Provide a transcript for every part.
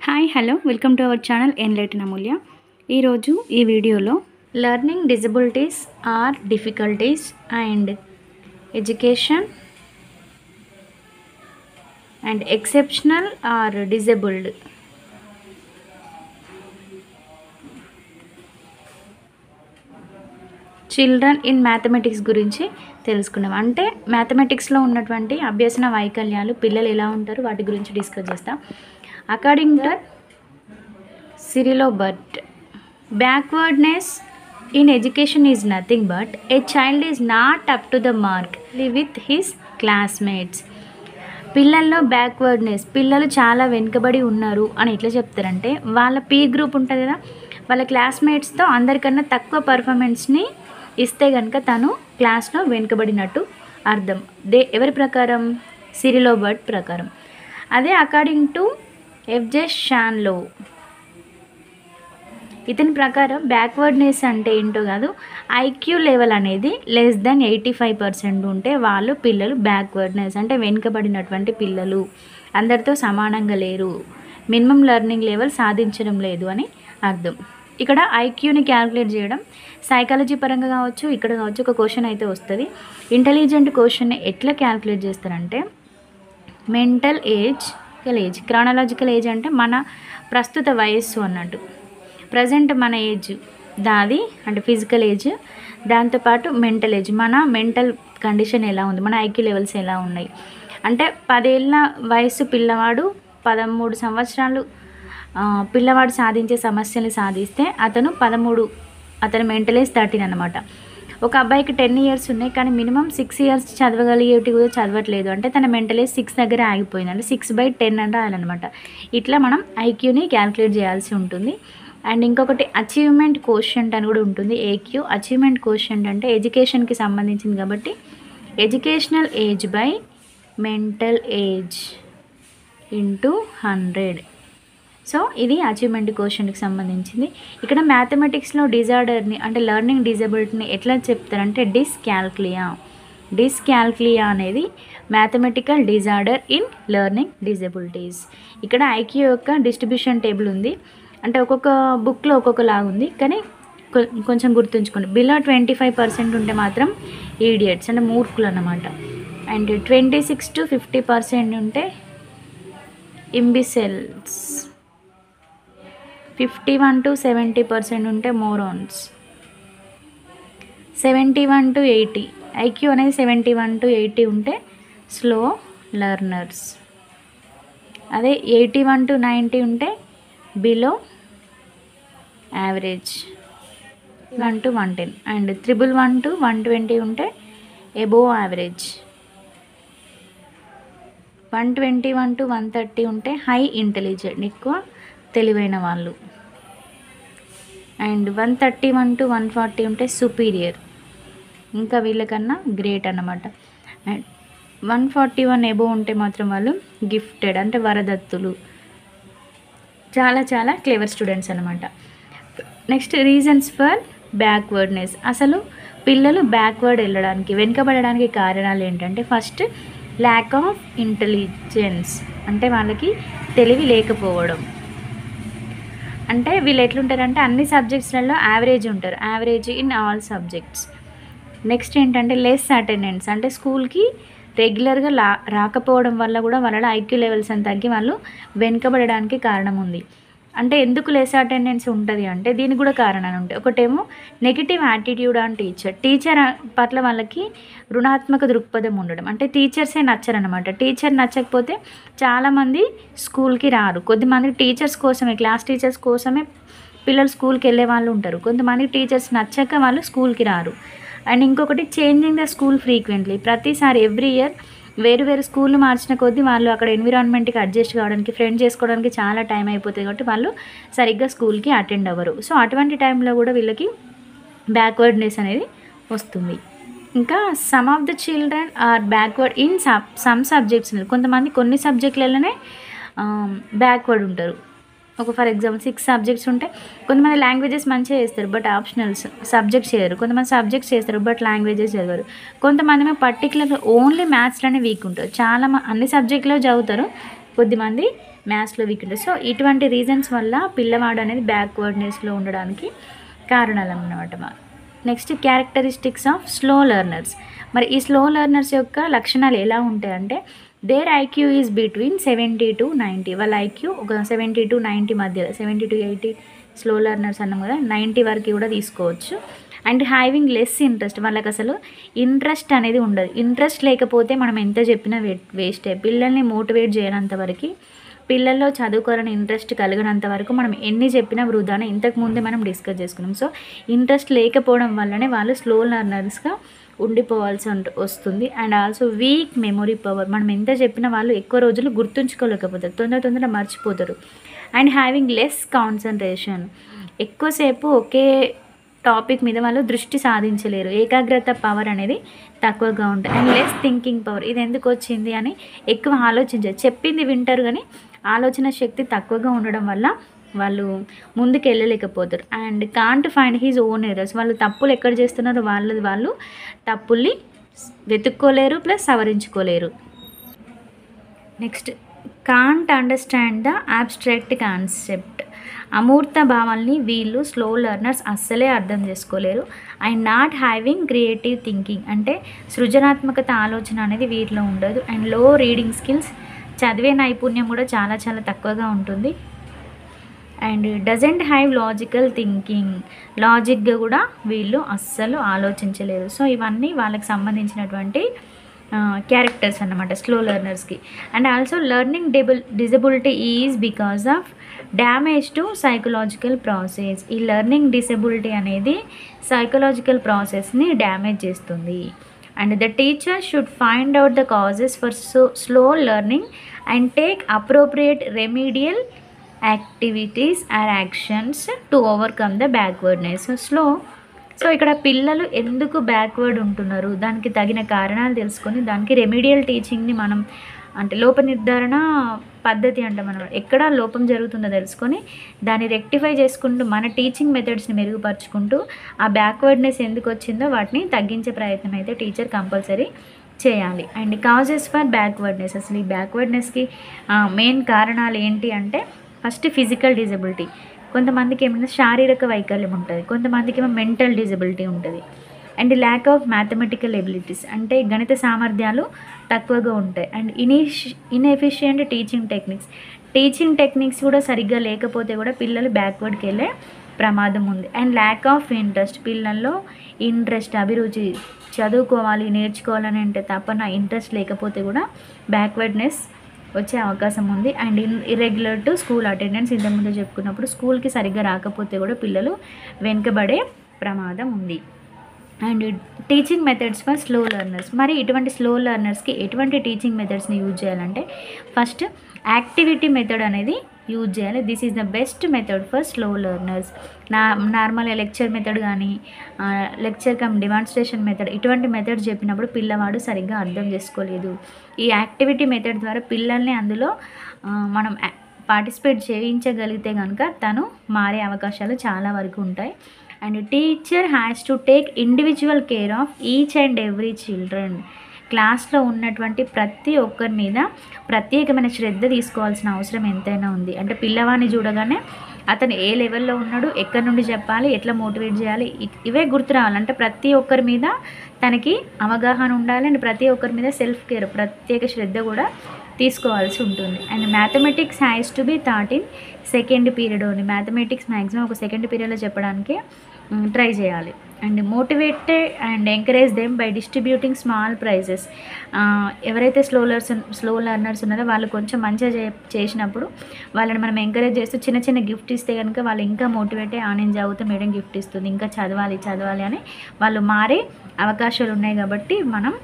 Hi hello welcome to our channel enlighten Amulya. ఈరోజు ఈ వీడియోలో learning disabilities or difficulties and education and exceptional or disabled children in mathematics గురించి తెలుసుకున్నాం. అంటే మ్యాథమెటిక్స్లో ఉన్నటువంటి అభ్యసన వైకల్యాలు పిల్లలు ఎలా ఉంటారు వాటి గురించి డిస్కస్ చేస్తాం. According to Cyril Burt, backwardness in education is nothing but a child is not up to the mark with his classmates. పిల్లల్లో బ్యాక్వర్డ్నెస్, పిల్లలు చాలా వెనుకబడి ఉన్నారు అని ఎట్లా చెప్తారంటే వాళ్ళ పీర్ గ్రూప్ ఉంటుంది కదా, వాళ్ళ క్లాస్మేట్స్తో అందరికన్నా తక్కువ పర్ఫార్మెన్స్ని ఇస్తే కనుక తను క్లాస్లో వెనుకబడినట్టు అర్థం. ఎవరి ప్రకారం? సిరిలో బర్ట్ ప్రకారం. అదే అకార్డింగ్ టు ఎఫ్జే షాన్లో, ఇతని ప్రకారం బ్యాక్వర్డ్నెస్ అంటే ఏంటో కాదు, ఐక్యూ లెవెల్ అనేది లెస్ దెన్ 85% ఉంటే వాళ్ళు పిల్లలు బ్యాక్వర్డ్నెస్ అంటే వెనుకబడినటువంటి పిల్లలు, అందరితో సమానంగా లేరు, మినిమం లెర్నింగ్ లెవెల్ సాధించడం లేదు అని అర్థం. ఇక్కడ ఐక్యూని క్యాలిక్యులేట్ చేయడం సైకాలజీ పరంగా కావచ్చు, ఇక్కడ కావచ్చు, ఒక క్వశ్చన్ అయితే వస్తుంది. ఇంటెలిజెంట్ క్వశ్చన్ని ఎట్లా క్యాలిక్యులేట్ చేస్తారంటే మెంటల్ ఏజ్, క్రానలాజికల్ ఏజ్ అంటే మన ప్రస్తుత వయస్సు అన్నట్టు, ప్రజెంట్ మన ఏజ్ దాది అంటే ఫిజికల్ ఏజ్, దాంతోపాటు మెంటల్ ఏజ్, మన మెంటల్ కండిషన్ ఎలా ఉంది, మన ఐక్యూ లెవెల్స్ ఎలా ఉన్నాయి. అంటే 10 ఏళ్ళ వయసు పిల్లవాడు 13 సంవత్సరాలు పిల్లవాడు సాధించే సమస్యలు సాధిస్తే అతను 13, అతని మెంటల్ ఏజ్ 13 అనమాట. ఒక అబ్బాయికి 10 ఇయర్స్ ఉన్నాయి కానీ మినిమం 6 ఇయర్స్ చదవగలిగేటి కూడా చదవట్లేదు అంటే తన మెంటల్ ఏజ్ 6 దగ్గర ఆగిపోయింది, అంటే 6/10 అని రాయాలన్నమాట. ఇట్లా మనం ఐక్యూని క్యాలిక్యులేట్ చేయాల్సి ఉంటుంది. అండ్ ఇంకొకటి అచీవ్మెంట్ కోషెంట్ అని కూడా ఉంటుంది, ఏక్యూ. అచీవ్మెంట్ కోషెంట్ అంటే ఎడ్యుకేషన్కి సంబంధించింది కాబట్టి educational age by mental age into 100. So ఇది అచీవ్మెంట్ కోషెంట్కి సంబంధించింది. ఇక్కడ మ్యాథమెటిక్స్లో డిజార్డర్ని అంటే లెర్నింగ్ డిజబిలిటీని ఎట్లా చెప్తారంటే డిస్కాల్కులియా అనేది mathematical disorder in learning disabilities. ఇక్కడ ఐక్యూ యొక్క డిస్ట్రిబ్యూషన్ టేబుల్ ఉంది, అంటే ఒక్కొక్క బుక్లో ఒక్కొక్కలాగా ఉంది కానీ కొంచెం గుర్తుంచుకోండి. బిలో 25% ఉంటే మాత్రం ఈడియట్స్ అంటే మూర్ఖులు అన్నమాట. అండ్ 26 to 50% ఉంటే ఇంబిసెల్స్, 51 to 70% ఉంటే మోరాన్స్, 71 to 80 ఐక్యూ అనేది 71 to 80 ఉంటే స్లో లెర్నర్స్. అదే 81 to 90 ఉంటే below average, 1 to 110. And 111 to 120 ఉంటే ఎబోవ్ యావరేజ్, 121 to 130 ఉంటే హై ఇంటెలిజెంట్, ఎక్కువ తెలివైన వాళ్ళు. అండ్ 131 to 140 ఉంటే సుపీరియర్, ఇంకా వీళ్ళకన్నా గ్రేట్ అన్నమాట. అండ్ 141 ఎబోవ్ ఉంటే మాత్రం వాళ్ళు గిఫ్టెడ్ అంటే వరదత్తులు, చాలా చాలా క్లేవర్ స్టూడెంట్స్ అనమాట. Next reasons for backwardness. అసలు పిల్లలు బ్యాక్వర్డ్ వెళ్ళడానికి, వెనుకబడడానికి కారణాలు ఏంటంటే ఫస్ట్ ల్యాక్ ఆఫ్ ఇంటెలిజెన్స్ అంటే వాళ్ళకి తెలివి లేకపోవడం. అంటే వీళ్ళు ఎట్లుంటారంటే అన్ని సబ్జెక్ట్స్లలో యావరేజ్ ఉంటారు, average in all subjects. Next ఏంటంటే లెస్ అటెండెన్స్ అంటే స్కూల్కి రెగ్యులర్గా రాకపోవడం వల్ల కూడా వాళ్ళ ఐక్యూ లెవెల్స్ అని తగ్గి వాళ్ళు వెనుకబడడానికి కారణం ఉంది. అంటే ఎందుకు లెస్ అటెండెన్స్ ఉంటుంది అంటే దీనికి కూడా కారణాలు ఉంటాయి. ఒకటేమో నెగిటివ్ యాటిట్యూడ్ ఆన్ టీచర్ పట్ల వాళ్ళకి రుణాత్మక దృక్పథం ఉండడం, అంటే టీచర్సే నచ్చరనమాట. టీచర్ నచ్చకపోతే చాలామంది స్కూల్కి రారు. కొద్దిమంది టీచర్స్ కోసమే, క్లాస్ టీచర్స్ కోసమే పిల్లలు స్కూల్కి వెళ్ళే వాళ్ళు ఉంటారు, కొంతమంది టీచర్స్ నచ్చక వాళ్ళు స్కూల్కి రారు. అండ్ ఇంకొకటి చేంజింగ్ ద స్కూల్ ఫ్రీక్వెంట్లీ, ప్రతిసారి ఎవ్రీ ఇయర్ వేరు వేరు స్కూళ్ళు మార్చిన కొద్దీ వాళ్ళు అక్కడ ఎన్విరాన్మెంట్కి అడ్జస్ట్ కావడానికి, ఫ్రెండ్ చేసుకోవడానికి చాలా టైం అయిపోతుంది కాబట్టి వాళ్ళు సరిగ్గా స్కూల్కి అటెండ్ అవ్వరు. సో అటువంటి టైంలో కూడా వీళ్ళకి బ్యాక్వర్డ్నెస్ అనేది వస్తుంది. ఇంకా some of the children are backward in some subjects. కొంతమంది కొన్ని సబ్జెక్టులలోనే బ్యాక్వర్డ్ ఉంటారు. ఒక ఫర్ ఎగ్జాంపుల్ 6 సబ్జెక్ట్స్ ఉంటే కొంతమంది లాంగ్వేజెస్ మంచిగా చేస్తారు బట్ ఆప్షనల్స్ సబ్జెక్ట్స్ చేయరు, కొంతమంది సబ్జెక్ట్స్ చేస్తారు బట్ లాంగ్వేజెస్ చదవరు, కొంతమంది పర్టికులర్గా ఓన్లీ మ్యాథ్స్లోనే వీక్ ఉంటారు. చాలా అన్ని సబ్జెక్టులో చదువుతారు, కొద్దిమంది మ్యాథ్స్లో వీక్ ఉంటుంది. సో ఇటువంటి రీజన్స్ వల్ల పిల్లవాడు అనేది బ్యాక్వర్డ్నెస్లో ఉండడానికి కారణాలు అన్నమాట. Next characteristics of slow learners. మరి ఈ స్లో లెర్నర్స్ యొక్క లక్షణాలు ఎలా ఉంటాయంటే their IQ is between 70 to 90. వాళ్ళ ఐక్యూ ఒక 70 to 90 మధ్యలో, 70 to 80 స్లో లెర్నర్స్ అన్నాం కదా, 90 వరకు కూడా తీసుకోవచ్చు. అండ్ హ్యావింగ్ లెస్ ఇంట్రెస్ట్, వాళ్ళకి అసలు ఇంట్రెస్ట్ అనేది ఉండదు. ఇంట్రెస్ట్ లేకపోతే మనం ఎంత చెప్పినా వేస్టే. పిల్లల్ని మోటివేట్ చేయనంత వరకు, పిల్లల్లో చదువుకోవాలని ఇంట్రెస్ట్ కలిగినంత వరకు మనం ఎన్ని చెప్పినా వృధానే. ఇంతకుముందే మనం డిస్కస్ చేసుకున్నాం. సో ఇంట్రెస్ట్ లేకపోవడం వల్లనే వాళ్ళు స్లో లెర్నర్స్గా ఉండిపోవాల్సి వస్తుంది. And also week memory power, మనం ఎంత చెప్పినా వాళ్ళు ఎక్కువ రోజులు గుర్తుంచుకోలేకపోతారు, తొందరగా మర్చిపోతారు. అండ్ హ్యావింగ్ లెస్ కాన్సన్ట్రేషన్, ఎక్కువసేపు ఒకే టాపిక్ మీద వాళ్ళు దృష్టి సాధించలేరు, ఏకాగ్రత పవర్ అనేది తక్కువగా ఉంటుంది. అండ్ లెస్ థింకింగ్ పవర్, ఇది ఎందుకు వచ్చింది అని ఎక్కువ ఆలోచించారు, చెప్పింది వింటారు కానీ ఆలోచన శక్తి తక్కువగా ఉండడం వల్ల వాళ్ళు ముందుకు వెళ్ళలేకపోతారు. And can't find his own errors, వాళ్ళు తప్పులు ఎక్కడ చేస్తున్నారో వాళ్ళు తప్పుల్ని వెతుక్కోలేరు, ప్లస్ సవరించుకోలేరు. Next can't understand the abstract concept, అమూర్త భావాల్ని వీళ్ళు స్లో లెర్నర్స్ అస్సలే అర్థం చేసుకోలేరు. And not having creative thinking, అంటే సృజనాత్మకత ఆలోచన అనేది వీటిలో ఉండదు. అండ్ లో రీడింగ్ స్కిల్స్, చదివే నైపుణ్యం కూడా చాలా తక్కువగా ఉంటుంది. And doesn't have logical thinking, లాజిక్గా కూడా వీళ్ళు అస్సలు ఆలోచించలేరు. సో ఇవన్నీ వాళ్ళకి సంబంధించినటువంటి క్యారెక్టర్స్ అన్నమాట స్లో లెర్నర్స్కి. And also learning disability is because of damage to psychological process, ఈ లెర్నింగ్ డిసెబిలిటీ అనేది సైకలాజికల్ ప్రాసెస్ని డ్యామేజ్ చేస్తుంది. And the teacher should find out the causes for slow learning and take appropriate remedial activities or actions to overcome the backwardness. So ఇక్కడ పిల్లలు ఎందుకు backward ఉంటున్నారు, దానికి తగిన కారణాలు తెలుసుకొని దానికి రెమీడియల్ టీచింగ్ని మనం, అంటే లోప నిర్ధారణ పద్ధతి అంటే మనం ఎక్కడ లోపం జరుగుతుందో తెలుసుకొని దాన్ని రెక్టిఫై చేసుకుంటూ మన టీచింగ్ మెథడ్స్ని మెరుగుపరుచుకుంటూ ఆ బ్యాక్వర్డ్నెస్ ఎందుకు వచ్చిందో వాటిని తగ్గించే ప్రయత్నం అయితే టీచర్ కంపల్సరీ చేయాలి. అండ్ కాజెస్ ఫర్ బ్యాక్వర్డ్నెస్, అసలు ఈ బ్యాక్వర్డ్నెస్కి మెయిన్ కారణాలు ఏంటి అంటే ఫస్ట్ ఫిజికల్ డిజబిలిటీ, కొంతమందికి ఏమైనా శారీరక వైకల్యం ఉంటుంది, కొంతమందికి ఏమో మెంటల్ డిజబిలిటీ ఉంటుంది. And lack of mathematical abilities, అంటే గణిత సామర్థ్యాలు తక్కువగా ఉంటాయి. అండ్ ఇన్ఎఫిషియంట్ టీచింగ్ టెక్నిక్స్ కూడా సరిగ్గా లేకపోతే కూడా పిల్లలు బ్యాక్వర్డ్కి వెళ్ళే ప్రమాదం ఉంది. అండ్ ల్యాక్ ఆఫ్ ఇంట్రెస్ట్, పిల్లల్లో ఇంట్రెస్ట్, అభిరుచి, చదువుకోవాలి నేర్చుకోవాలని అంటే తపన, ఇంట్రెస్ట్ లేకపోతే కూడా బ్యాక్వర్డ్నెస్ వచ్చే అవకాశం ఉంది. And irregular to school attendance, ఇంతకుముందు చెప్పుకున్నప్పుడు స్కూల్కి సరిగ్గా రాకపోతే కూడా పిల్లలు వెనుకబడే ప్రమాదం ఉంది. And teaching methods for slow learners, మరి ఇటువంటి స్లో లెర్నర్స్కి ఎటువంటి టీచింగ్ మెథడ్స్ని యూజ్ చేయాలంటే ఫస్ట్ యాక్టివిటీ మెథడ్ అనేది యూజ్ చేయాలి. This is the best method for slow learners. నార్మల్గా లెక్చర్ మెథడ్ కానీ లెక్చర్ కమ్ డెమాన్స్ట్రేషన్ మెథడ్, ఇటువంటి మెథడ్ చెప్పినప్పుడు పిల్లవాడు సరిగ్గా అర్థం చేసుకోలేదు. ఈ యాక్టివిటీ మెథడ్ ద్వారా పిల్లల్ని అందులో మనం పార్టిసిపేట్ చేయించగలిగితే కనుక తను మారే అవకాశాలు చాలా వరకు ఉంటాయి. And teacher has to take individual care of each and every children, క్లాస్లో ఉన్నటువంటి ప్రతి ఒక్కరి మీద ప్రత్యేకమైన శ్రద్ధ తీసుకోవాల్సిన అవసరం ఎంతైనా ఉంది. అంటే పిల్లవాడిని చూడగానే అతను ఏ లెవెల్లో ఉన్నాడు, ఎక్కడి నుండి చెప్పాలి, ఎట్లా మోటివేట్ చేయాలి, ఇవే గుర్తు రావాలంటే ప్రతి ఒక్కరి మీద తనకి అవగాహన ఉండాలి. అండ్ ప్రతి ఒక్కరి మీద సెల్ఫ్ కేర్, ప్రత్యేక శ్రద్ధ కూడా తీసుకోవాల్సి ఉంటుంది. And mathematics has to be taught in second period only, mathematics maximum ఒక సెకండ్ పీరియడ్లో చెప్పడానికి ట్రై చేయాలి. And motivated and encourage them by distributing small prizes, ఎవరైతే స్లో లెర్నర్స్ ఉన్నారో వాళ్ళు కొంచెం మంచిగా చేసినప్పుడు వాళ్ళని మనం ఎంకరేజ్ చేస్తూ చిన్న గిఫ్ట్ ఇస్తే కనుక వాళ్ళు ఇంకా మోటివేట్ అయ్యి నేను చదివితే మేడం గిఫ్ట్ ఇస్తుంది, ఇంకా చదవాలి అని వాళ్ళు మారే అవకాశాలు ఉన్నాయి. కాబట్టి మనం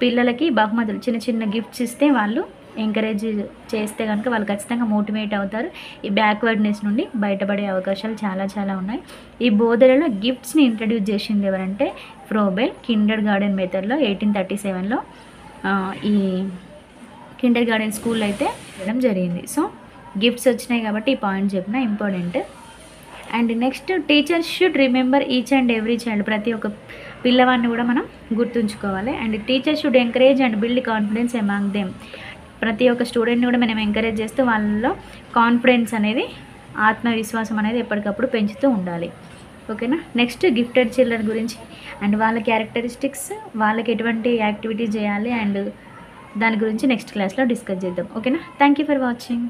పిల్లలకి బహుమతులు చిన్న గిఫ్ట్స్ ఇస్తే వాళ్ళు ఎంకరేజ్ చేస్తే కనుక వాళ్ళు ఖచ్చితంగా మోటివేట్ అవుతారు. ఈ బ్యాక్వర్డ్నెస్ నుండి బయటపడే అవకాశాలు చాలా ఉన్నాయి. ఈ బోధనలో గిఫ్ట్స్ని ఇంట్రడ్యూస్ చేసింది ఎవరంటే ఫ్రోబెల్ కిండర్ గార్డెన్ మెథడ్లో 1837లో ఈ కిండర్ గార్డెన్ స్కూల్ అయితే చేయడం జరిగింది. సో గిఫ్ట్స్ వచ్చినాయి కాబట్టి ఈ పాయింట్ చెప్పిన important. And next teacher should remember each and every child, ప్రతి ఒక్క పిల్లవాడిని కూడా మనం గుర్తుంచుకోవాలి. And teacher should encourage and build confidence among them, ప్రతి ఒక్క స్టూడెంట్ని కూడా మనం ఎంకరేజ్ చేస్తూ వాళ్ళలో కాన్ఫిడెన్స్ అనేది, ఆత్మవిశ్వాసం అనేది ఎప్పటికప్పుడు పెంచుతూ ఉండాలి. ఓకేనా. నెక్స్ట్ గిఫ్టెడ్ చిల్డ్రన్ గురించి అండ్ వాళ్ళ క్యారెక్టరిస్టిక్స్, వాళ్ళకి ఎటువంటి యాక్టివిటీస్ చేయాలి అండ్ దాని గురించి నెక్స్ట్ క్లాస్లో డిస్కస్ చేద్దాం. ఓకేనా. Thank you for watching.